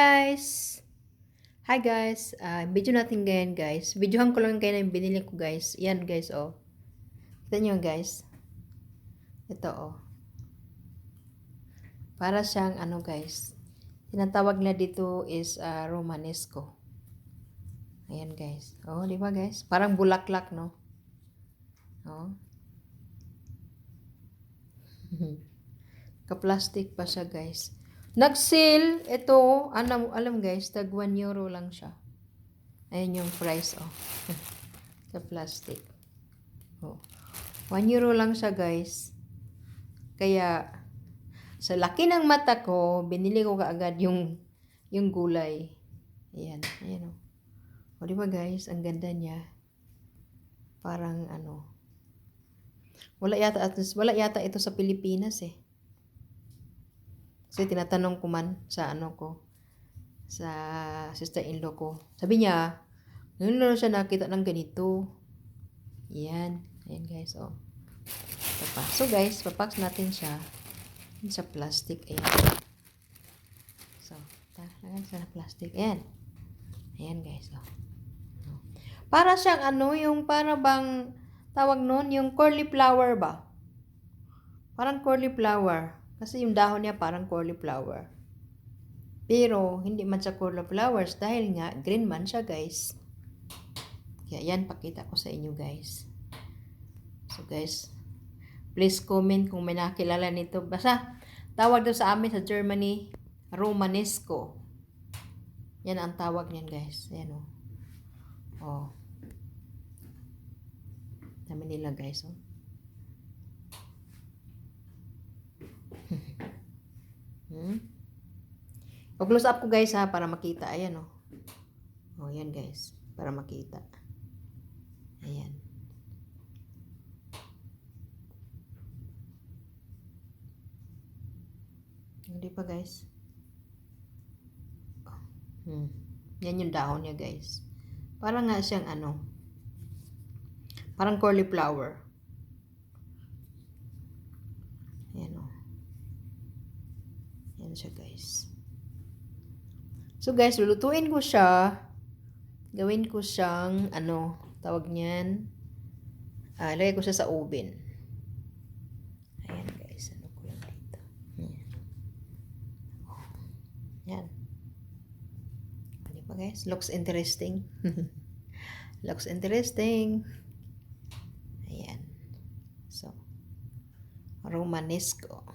guys! Hi guys! Video natin ngayon guys. Videohan ko lang kayo na yung binili ko guys. Yan guys oh. Kita nyo guys. Ito oh. Para siyang ano guys. Tinatawag na dito is Romanesco. Ayan guys. Oh, di ba guys? Parang bulaklak no? Oh. Ka-plastic pa siya guys. Nag-sale ito, alam guys, tag 1 euro lang siya. Ayan yung price oh. Sa plastic. Oh. 1 euro lang siya guys. Kaya sa laki ng mata ko, binili ko kaagad yung gulay. Ayan, ayan oh. O di ba guys, ang ganda niya. Parang ano. Wala yata ito sa Pilipinas eh. Kasi tinatanong ko man sa ano ko, sa sister-in-law ko. Sabi niya, ngayon lang siya nakita ng ganito. Yan. Ayan guys, oh. Ito pa. So guys, papack natin siya sa plastic. Ayan. So, lagyan sa plastic. Ayan. Ayan guys, oh. Para siyang ano, yung para bang tawag nun, yung cauliflower ba? Parang cauliflower. Kasi yung dahon niya parang cauliflower. Pero, hindi man siya cauliflowers dahil nga, green man siya guys. Kaya yan, pakita ko sa inyo guys. So guys, please comment kung may nakilala nito. Basta, tawag daw sa amin sa Germany, Romanesco. Yan ang tawag niyan guys. Ayan o. Oh. Dami nila guys oh. O-close up ko guys ha, para makita. Ayan o. Oh, yan guys. Para makita. Ayan. Hindi pa guys. Yan yung dahon niya guys. Parang nga siyang ano. Parang cauliflower. Ayan o. Yan siya guys. So guys, lulutuin ko siya. Gawin ko siyang ano, tawag niyan. Lagay ko siya sa oven. Ayan guys, ano ko lang dito. Yan. Ano pa guys? Looks interesting. Looks interesting. Ayan. So, Romanesco.